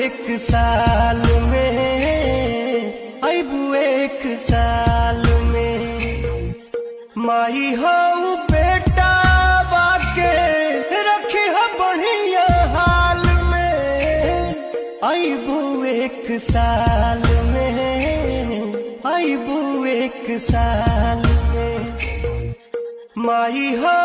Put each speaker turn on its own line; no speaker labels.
एक साल में, अबू एक साल में। माई हो बेटा बाके रखी है बढ़िया हाल में, अबू एक साल में, अबू एक साल में। माई हो